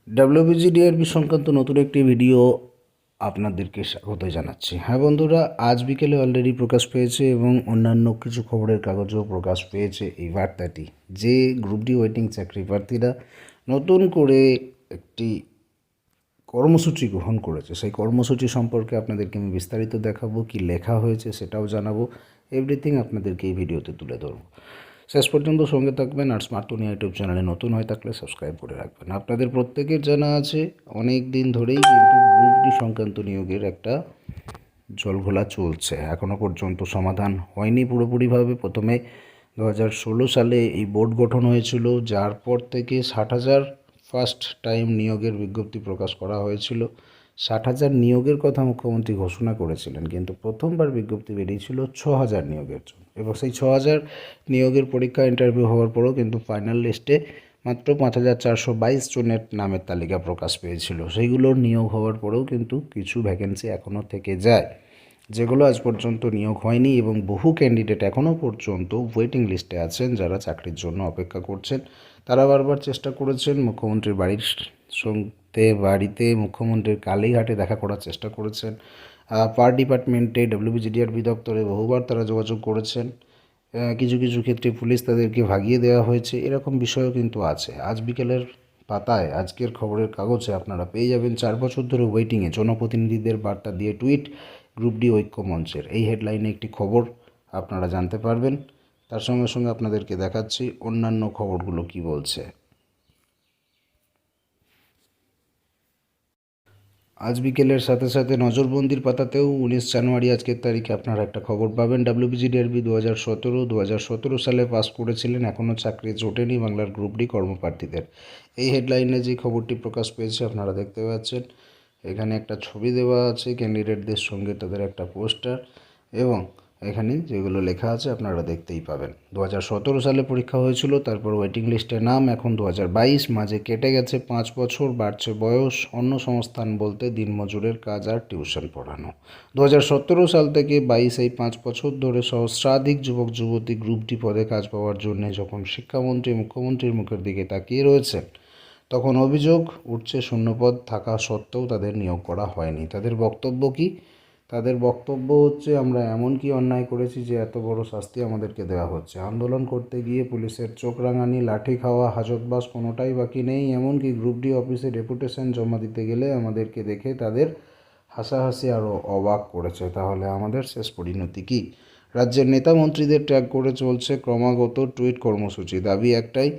WBGDRB সংক্রান্ত নতুন একটি ভিডিও আপনাদেরকে স্বাগত জানাচ্ছি। হ্যাঁ বন্ধুরা, আজ বিকেলে অলরেডি প্রকাশ পেয়েছে এবং অন্যান্য কিছু খবরের কাগজেও প্রকাশ পেয়েছে এই বার্তাটি যে গ্রুপ ডি ওয়েটিং চাকরি প্রার্থীরা নতুন করে একটি কর্মসূচি গ্রহণ করেছে। সেই কর্মসূচি সম্পর্কে আপনাদেরকে আমি বিস্তারিত দেখাবো, কি লেখা হয়েছে সেটাও জানাবো। এভরিথিং আপনাদেরকে এই ভিডিওতে তুলে ধরবো। শেষ পর্যন্ত সঙ্গে থাকবেন। আর স্মার্ট দুনিয়া ইউটিউব চ্যানেলে নতুন হয়ে থাকলে সাবস্ক্রাইব করে রাখবেন। আপনাদের প্রত্যেকের জানা আছে অনেক দিন ধরেই কিন্তু গ্রুপ ডি সংক্রান্ত নিয়োগের একটা জলঘোলা চলছে, এখনও পর্যন্ত সমাধান হয়নি পুরোপুরিভাবে। প্রথমে 2016 সালে এই বোর্ড গঠন হয়েছিল, যার পর থেকে 60,000 ফার্স্ট টাইম নিয়োগের বিজ্ঞপ্তি প্রকাশ করা হয়েছিল। 60,000 নিয়োগের কথা মুখ্যমন্ত্রী ঘোষণা করেছিলেন, কিন্তু প্রথমবার বিজ্ঞপ্তি বেরিয়েছিল 6,000 নিয়োগের জন্য। এবং সেই 6,000 নিয়োগের পরীক্ষা ইন্টারভিউ হওয়ার পরেও কিন্তু ফাইনাল লিস্টে মাত্র 5,422 জনের নামের তালিকা প্রকাশ পেয়েছিল। সেইগুলোর নিয়োগ হওয়ার পরেও কিন্তু কিছু ভ্যাকেন্সি এখনও থেকে যায়, যেগুলো আজ পর্যন্ত নিয়োগ হয়নি। এবং বহু ক্যান্ডিডেট এখনও পর্যন্ত ওয়েটিং লিস্টে আছেন, যারা চাকরির জন্য অপেক্ষা করছেন। তারা বারবার চেষ্টা করেছেন, মুখ্যমন্ত্রীর বাড়িতে মুখ্যমন্ত্রীর কালীঘাটে দেখা করার চেষ্টা করেছেন। পার ডিপার্টমেন্টে WBGDRB দপ্তরে বহুবার তারা যোগাযোগ করেছেন। কিছু কিছু ক্ষেত্রে পুলিশ তাদেরকে ভাগিয়ে দেওয়া হয়েছে, এরকম বিষয়ও কিন্তু আছে। আজ বিকেলের পাতায় আজকের খবরের কাগজে আপনারা পেয়ে যাবেন 4 বছর ধরে ওয়েটিংয়ে জনপ্রতিনিধিদের বার্তা দিয়ে টুইট গ্রুপ ডি ঐক্য মঞ্চের। এই হেডলাইনে একটি খবর আপনারা জানতে পারবেন। তার সঙ্গে সঙ্গে আপনাদেরকে দেখাচ্ছি অন্যান্য খবরগুলো কি বলছে। আজ বিকেলের সাথে সাথে নজরবন্দির পাতাতেও 19 জানুয়ারি আজকের তারিখে আপনারা একটা খবর পাবেন। WBGDRB 2017 সালে পাস করেছিলেন, এখনও চাকরি জোটেনি বাংলার গ্রুপ ডি কর্মপ্রার্থীদের। এই হেডলাইনে যে খবরটি প্রকাশ পেয়েছে আপনারা দেখতে পাচ্ছেন। এখানে একটা ছবি দেওয়া আছে ক্যান্ডিডেটদের সঙ্গে, তাদের একটা পোস্টার, এবং এখানে যেগুলো লেখা আছে আপনারা দেখতেই পাবেন। 2017 সালে পরীক্ষা হয়েছিল, তারপর ওয়েটিং লিস্টে নাম, এখন 2022, মাঝে কেটে গেছে 5 বছর, বাড়ছে বয়স। অন্য সংস্থান বলতে দিনমজুরের কাজ আর টিউশন পড়ানো। 2017 সাল থেকে 22, এই 5 বছর ধরে সহস্রাধিক যুবক যুবতী গ্রুপ ডি পদে কাজ পাওয়ার জন্য যখন শিক্ষামন্ত্রী মুখ্যমন্ত্রীর মুখের দিকে তাকিয়ে রয়েছেন, তখন অভিযোগ উঠছে শূন্যপদ থাকা সত্ত্বেও তাদের নিয়োগ করা হয়নি। তাদের বক্তব্য কি? তাদের বক্তব্য হচ্ছে, আমরা এমন কি অন্যায় করেছি যে এত বড় শাস্তি আমাদেরকে দেওয়া হচ্ছে। আন্দোলন করতে গিয়ে পুলিশের চোখ রাঙানি, লাঠি খাওয়া, হাজতবাস কোনোটাই বাকি নেই। এমনকি গ্রুপ ডি অফিসে ডেপুটেশন জমা দিতে গেলে আমাদেরকে দেখে তাদের হাসাহাসি আরও অবাক করেছে। তাহলে আমাদের শেষ পরিণতি কী? রাজ্যের নেতা মন্ত্রীদের ট্যাগ করে চলছে ক্রমাগত টুইট কর্মসূচি। দাবি একটাই,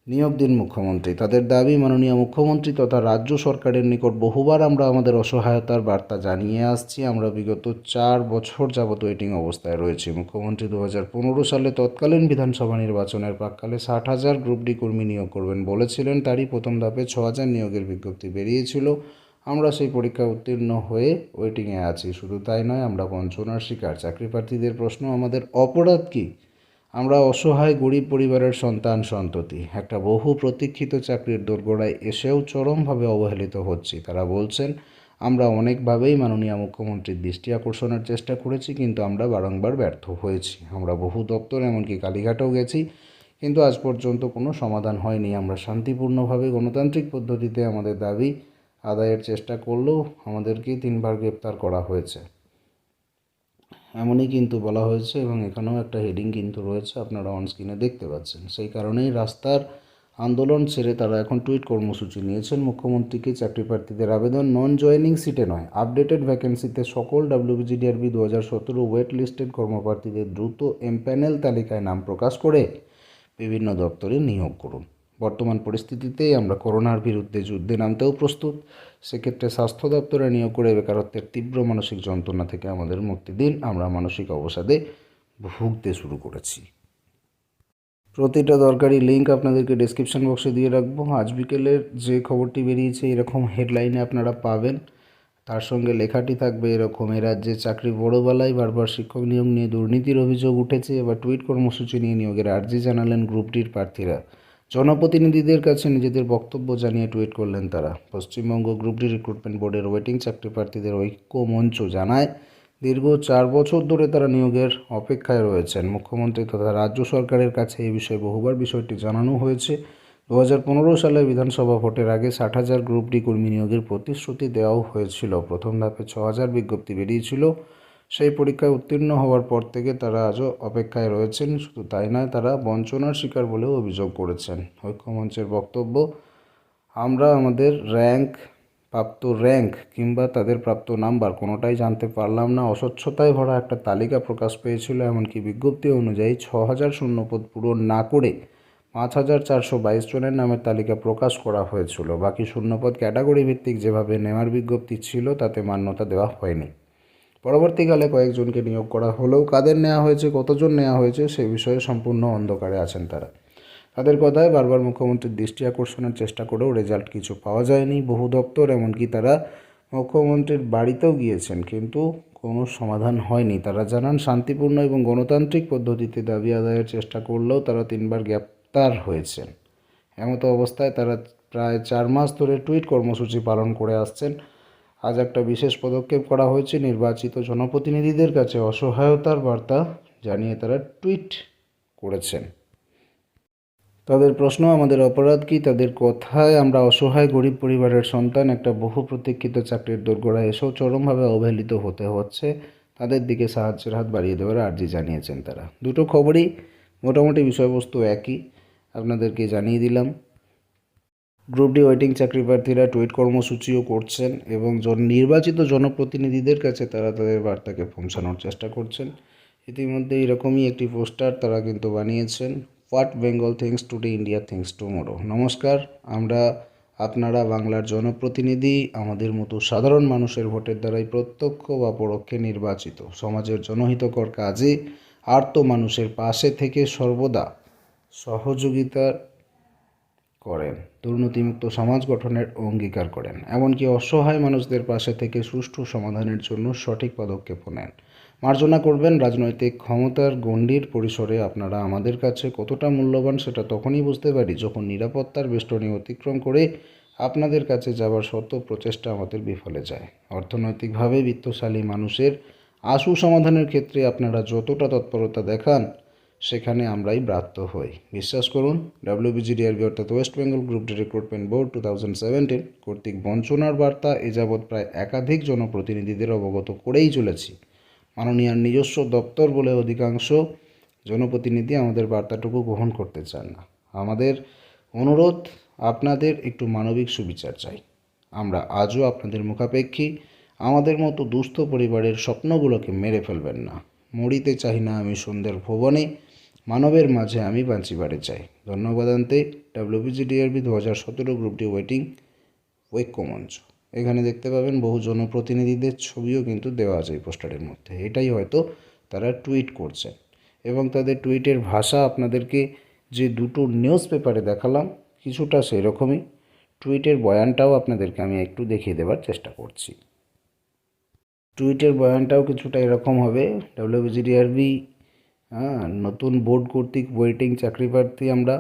নিয়োগ দিন মুখ্যমন্ত্রী। তাদের দাবি, মাননীয় মুখ্যমন্ত্রী তথা রাজ্য সরকারের নিকট বহুবার আমরা আমাদের অসহায়তার বার্তা জানিয়ে আসছি। আমরা বিগত 4 বছর যাবত ওয়েটিং অবস্থায় রয়েছি। মুখ্যমন্ত্রী 2015 সালে তৎকালীন বিধানসভা নির্বাচনের প্রাক্কালে 60,000 গ্রুপ ডি কর্মী নিয়োগ করবেন বলেছিলেন। তারই প্রথম ধাপে 6,000 নিয়োগের বিজ্ঞপ্তি বেরিয়েছিল। আমরা সেই পরীক্ষায় উত্তীর্ণ হয়ে ওয়েটিংয়ে আছি। শুধু তাই নয়, আমরা বঞ্চনার শিকার। চাকরি প্রার্থীদের প্রশ্ন, আমাদের অপরাধ কী? আমরা অসহায় গরিব পরিবারের সন্ততি, একটা বহু প্রতীক্ষিত চাকরির দোরগোড়ায় এসেও চরমভাবে অবহেলিত হচ্ছি। তারা বলছেন, আমরা অনেকভাবেই মাননীয় মুখ্যমন্ত্রীর দৃষ্টি আকর্ষণের চেষ্টা করেছি, কিন্তু আমরা বারংবার ব্যর্থ হয়েছি। আমরা বহু দপ্তর, এমনকি কালীঘাটেও গেছি, কিন্তু আজ পর্যন্ত কোনো সমাধান হয়নি। আমরা শান্তিপূর্ণভাবে গণতান্ত্রিক পদ্ধতিতে আমাদের দাবি আদায়ের চেষ্টা করলেও আমাদেরকে 3বার গ্রেপ্তার করা হয়েছে, এমনই কিন্তু বলা হয়েছে। এবং এখানেও একটা হেডিং কিন্তু রয়েছে, আপনারা অনস্ক্রিনে দেখতে পাচ্ছেন। সেই কারণেই রাস্তার আন্দোলন ছেড়ে তারা এখন টুইট কর্মসূচি নিয়েছেন। মুখ্যমন্ত্রীকে চাকরি প্রার্থীদের আবেদন, নন জয়েনিং সিটে নয়, আপডেটেড ভ্যাকেন্সিতে সকল WBGDRB 2017 ওয়েট লিস্টেড কর্মপ্রার্থীদের দ্রুত এমপ্যানেল তালিকায় নাম প্রকাশ করে বিভিন্ন দপ্তরে নিয়োগ করুন। বর্তমান পরিস্থিতিতে আমরা করোনার বিরুদ্ধে যুদ্ধে নামতেও প্রস্তুত। সেক্ষেত্রে স্বাস্থ্য দপ্তরে নিয়োগ করে বেকারত্বের তীব্র মানসিক যন্ত্রণা থেকে আমাদের মুক্তি দিন। আমরা মানসিক অবসাদে ভুগতে শুরু করেছি। প্রতিটা দরকারি লিঙ্ক আপনাদেরকে ডেসক্রিপশন বক্সে দিয়ে রাখবো। আজ বিকেলের যে খবরটি বেরিয়েছে এরকম হেডলাইনে আপনারা পাবেন। তার সঙ্গে লেখাটি থাকবে এরকম, এ রাজ্যে চাকরি বড়বেলায় বারবার শিক্ষক নিয়োগ নিয়ে দুর্নীতির অভিযোগ উঠেছে। এবার টুইট কর্মসূচি নিয়ে নিয়োগের আর্জি জানালেন গ্রুপ ডির প্রার্থীরা। জনপ্রতিনিধিদের কাছে নিজেদের বক্তব্য জানিয়ে টুইট করলেন তারা। পশ্চিমবঙ্গ গ্রুপ ডি রিক্রুটমেন্ট বোর্ডের ওয়েটিং চাকরি প্রার্থীদের ঐক্য মঞ্চ জানায়, দীর্ঘ 4 বছর ধরে তারা নিয়োগের অপেক্ষায় রয়েছেন। মুখ্যমন্ত্রী তথা রাজ্য সরকারের কাছে এই বিষয়ে বহুবার বিষয়টি জানানো হয়েছে। 2015 সালে বিধানসভা ভোটের আগে 60,000 গ্রুপ ডি কর্মী নিয়োগের প্রতিশ্রুতি দেওয়াও হয়েছিল। প্রথম ধাপে 6,000 বিজ্ঞপ্তি বেরিয়েছিল। সেই পরীক্ষায় উত্তীর্ণ হওয়ার পর থেকে তারা আজও অপেক্ষায় রয়েছেন। শুধু তাই নয়, তারা বঞ্চনার শিকার বলেও অভিযোগ করেছেন। ঐক্যমঞ্চের বক্তব্য, আমরা আমাদের র্যাঙ্ক কিংবা তাদের প্রাপ্ত নাম্বার কোনোটাই জানতে পারলাম না। অস্বচ্ছতায় ভরা একটা তালিকা প্রকাশ পেয়েছিল। এমনকি বিজ্ঞপ্তি অনুযায়ী 6,000 শূন্যপদ পূরণ না করে 5,422 জনের নামের তালিকা প্রকাশ করা হয়েছিল। বাকি শূন্যপদ ক্যাটাগরি ভিত্তিক যেভাবে নেওয়ার বিজ্ঞপ্তি ছিল তাতে মান্যতা দেওয়া হয়নি। পরবর্তীকালে কয়েকজনকে নিয়োগ করা হলেও কাদের নেওয়া হয়েছে, কতজন নেওয়া হয়েছে সে বিষয়ে সম্পূর্ণ অন্ধকারে আছেন তারা। তাদের কথায় বারবার মুখ্যমন্ত্রীর দৃষ্টি আকর্ষণের চেষ্টা করেও রেজাল্ট কিছু পাওয়া যায়নি। বহু দপ্তর, এমনকি তারা মুখ্যমন্ত্রীর বাড়িতেও গিয়েছেন, কিন্তু কোনো সমাধান হয়নি। তারা জানান, শান্তিপূর্ণ এবং গণতান্ত্রিক পদ্ধতিতে দাবি আদায়ের চেষ্টা করলেও তারা 3বার গ্রেপ্তার হয়েছেন। এমতো অবস্থায় তারা প্রায় 4 মাস ধরে টুইট কর্মসূচি পালন করে আসছেন। আজ একটা বিশেষ পদক্ষেপ করা হয়েছে। নির্বাচিত জনপ্রতিনিধিদের কাছে অসহায়তার বার্তা জানিয়ে তারা টুইট করেছেন। তাদের প্রশ্ন, আমাদের অপরাধ কি? তাদের কথায়, আমরা অসহায় গরিব পরিবারের সন্তান, একটা বহু প্রতীক্ষিত চাকরির দোরগোড়ায় এসেও চরমভাবে অবহেলিত হতে হচ্ছে। তাদের দিকে সাহায্যের হাত বাড়িয়ে দেওয়ার আর্জি জানিয়েছেন তারা। দুটো খবরই মোটামুটি বিষয়বস্তু একই, আপনাদেরকে জানিয়ে দিলাম। গ্রুপ ডি ওয়েটিং চাকরি প্রার্থীরা টুইট কর্মসূচিও করছেন এবং নির্বাচিত জনপ্রতিনিধিদের কাছে তারা তাদের বার্তাকে পৌঁছানোর চেষ্টা করছেন। ইতিমধ্যে এরকমই একটি পোস্টার তারা কিন্তু বানিয়েছেন, what Bengal things today, India things tomorrow. নমস্কার, আপনারা বাংলার জনপ্রতিনিধি, আমাদের মতো সাধারণ মানুষের ভোটের দ্বারাই প্রত্যক্ষ বা পরোক্ষে নির্বাচিত। সমাজের জনহিতকর কাজে আর্ত মানুষের পাশে থেকে সর্বদা সহযোগিতা করেন, দুর্নীতিমুক্ত সমাজ গঠনের অঙ্গীকার করেন, এমনকি অসহায় মানুষদের পাশে থেকে সুষ্ঠু সমাধানের জন্য সঠিক পদক্ষেপ নেন। মার্জনা করবেন রাজনৈতিক ক্ষমতার গণ্ডির পরিসরে আপনারা আমাদের কাছে কতটা মূল্যবান সেটা তখনই বুঝতে পারি যখন নিরাপত্তার বেষ্টনী অতিক্রম করে আপনাদের কাছে যাবার শত প্রচেষ্টা আমাদের বিফলে যায়। অর্থনৈতিকভাবে বিত্তশালী মানুষের আশু সমাধানের ক্ষেত্রে আপনারা যতটা তৎপরতা দেখান, সেখানে আমরাই ব্রাত্য হই। বিশ্বাস করুন, WBGDRB অর্থাৎ West Bengal group D recruitment board 2017 কর্তৃক বঞ্চনার বার্তা এ যাবৎ প্রায় একাধিক জনপ্রতিনিধিদের অবগত করেই চলেছি। মাননীয়ার নিজস্ব দপ্তর বলে অধিকাংশ জনপ্রতিনিধি আমাদের বার্তাটুকু গ্রহণ করতে চান না। আমাদের অনুরোধ, আপনাদের একটু মানবিক সুবিচার চাই। আমরা আজও আপনাদের মুখাপেক্ষী। আমাদের মতো দুস্থ পরিবারের স্বপ্নগুলোকে মেরে ফেলবেন না। মরিতে চাই না আমি সন্ধ্যের ভুবনে, মানবের মাঝে আমি বাঁচিবারে চাই। ধন্যবাদ আনতে WBGDRB 2017 গ্রুপ ডি ওয়েটিং ঐক্যমঞ্চ। এখানে দেখতে পাবেন বহু জনপ্রতিনিধিদের ছবিও কিন্তু দেওয়া আছে এই পোস্টারের মধ্যে। এটাই হয়তো তারা টুইট করছেন এবং তাদের টুইটের ভাষা আপনাদেরকে যে দুটো নিউজ পেপারে দেখালাম কিছুটা সেই রকমই। টুইটের বয়ানটাও আপনাদেরকে আমি একটু দেখিয়ে দেওয়ার চেষ্টা করছি। টুইটের বয়ানটাও কিছুটা এরকম হবে। WBGDRB নতুন বোর্ড কর্তৃক ওয়েটিং চাকরি প্রার্থী আমরা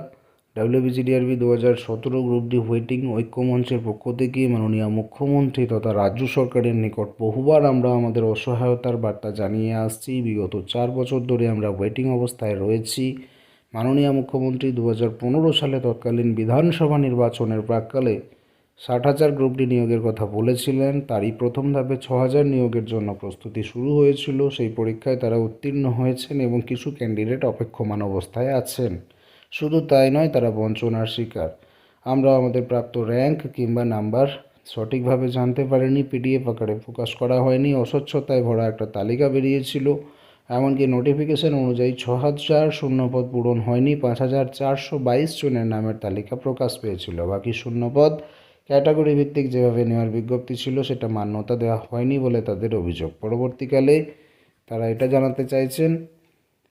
WBGDRB 2017 গ্রুপ ডি ওয়েটিং ঐক্যমঞ্চের পক্ষ থেকে মাননীয় মুখ্যমন্ত্রী তথা রাজ্য সরকারের নিকট বহুবার আমরা আমাদের অসহায়তার বার্তা জানিয়ে আসছি। বিগত 4 বছর ধরে আমরা ওয়েটিং অবস্থায় রয়েছি। মাননীয় মুখ্যমন্ত্রী 2015 সালে তৎকালীন বিধানসভা নির্বাচনের প্রাক্কালে 60,000 গ্রুপ ডি নিয়োগের কথা বলেছিলেন। তারই প্রথম ধাপে 6,000 নিয়োগের জন্য প্রস্তুতি শুরু হয়েছিল। সেই পরীক্ষায় তারা উত্তীর্ণ হয়েছেন এবং কিছু ক্যান্ডিডেট অপেক্ষমান অবস্থায় আছেন। শুধু তাই নয়, তারা বঞ্চনার শিকার। আমরা আমাদের প্রাপ্ত র্যাঙ্ক কিংবা নাম্বার সঠিকভাবে জানতে পারিনি, PDF আকারে প্রকাশ করা হয়নি, অস্বচ্ছতায় ভরা একটা তালিকা বেরিয়েছিল। এমনকি নোটিফিকেশন অনুযায়ী 6,000 শূন্যপদ পূরণ হয়নি, 5,422 জনের নামের তালিকা প্রকাশ পেয়েছিল। বাকি শূন্যপদ ক্যাটাগরি ভিত্তিক যেভাবে নেওয়ার বিজ্ঞপ্তি ছিল সেটা মান্যতা দেওয়া হয়নি বলে তাদের অভিযোগ। পরবর্তীকালে তারা এটা জানাতে চাইছেন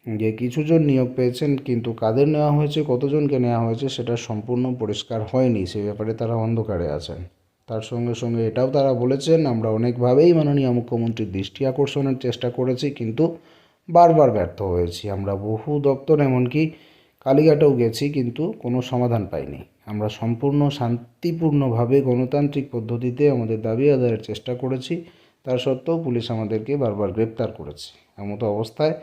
যে কিছুজন নিয়োগ পেয়েছেন, কিন্তু কাদের নেওয়া হয়েছে, কতজনকে নেওয়া হয়েছে সেটা সম্পূর্ণ পরিষ্কার হয়নি। সে ব্যাপারে তারা অন্ধকারে আছেন। তার সঙ্গে সঙ্গে এটাও তারা বলেছেন, আমরা অনেকভাবেই মাননীয় মুখ্যমন্ত্রীর দৃষ্টি আকর্ষণের চেষ্টা করেছি, কিন্তু বারবার ব্যর্থ হয়েছি। আমরা বহু দপ্তর, এমনকি কালীঘাটেও গেছি, কিন্তু কোনো সমাধান পাইনি। আমরা সম্পূর্ণ শান্তিপূর্ণভাবে গণতান্ত্রিক পদ্ধতিতে আমাদের দাবি আদায়ের চেষ্টা করেছি। তার সত্ত্বেও পুলিশ আমাদেরকে বারবার গ্রেপ্তার করেছে। এমতো অবস্থায়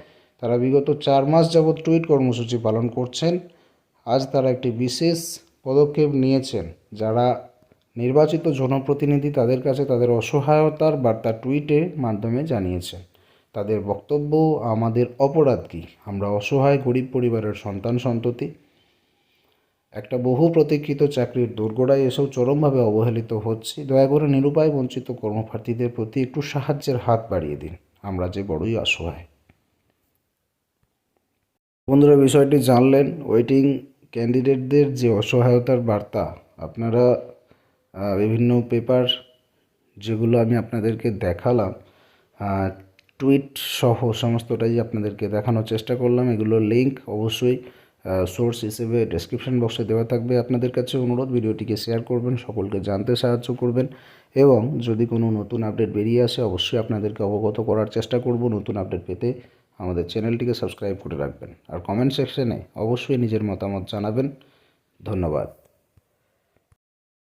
তারা বিগত 4 মাস যাবৎ টুইট কর্মসূচি পালন করছেন। আজ তারা একটি বিশেষ পদক্ষেপ নিয়েছেন, যারা নির্বাচিত জনপ্রতিনিধি তাদের কাছে তাদের অসহায়তার বার্তা টুইটের মাধ্যমে জানিয়েছেন। তাদের বক্তব্য, আমাদের অপরাধ কী? আমরা অসহায় গরিব পরিবারের সন্তান সন্ততি। একটা বহু প্রতীক্ষিত চাকরির দোরগোড়ায় এসেও চরমভাবে অবহেলিত হচ্ছি। দয়া করে নিরুপায় বঞ্চিত কর্মপ্রার্থীদের প্রতি একটু সাহায্যের হাত বাড়িয়ে দিন, আমরা যে বড়ই অসহায়। বন্ধুরা, বিষয়টি জানলেন। ওয়েটিং ক্যান্ডিডেটদের যে অসহায়তার বার্তা, আপনারা বিভিন্ন পেপার যেগুলো আমি আপনাদেরকে দেখালাম, টুইট সহ সমস্তটাই আপনাদেরকে দেখানোর চেষ্টা করলাম। এগুলোর লিঙ্ক অবশ্যই সোর্স হিসেবে ডেসক্রিপশন বক্সে দেওয়া থাকবে। আপনাদের কাছে অনুরোধ, ভিডিওটিকে শেয়ার করবেন, সকলকে জানতে সাহায্য করবেন, এবং যদি কোনো নতুন আপডেট বেরিয়ে আসে অবশ্যই আপনাদেরকে অবগত করার চেষ্টা করব। নতুন আপডেট পেতে আমাদের চ্যানেলটিকে সাবস্ক্রাইব করে রাখবেন, আর কমেন্ট সেকশনে অবশ্যই নিজের মতামত জানাবেন। ধন্যবাদ।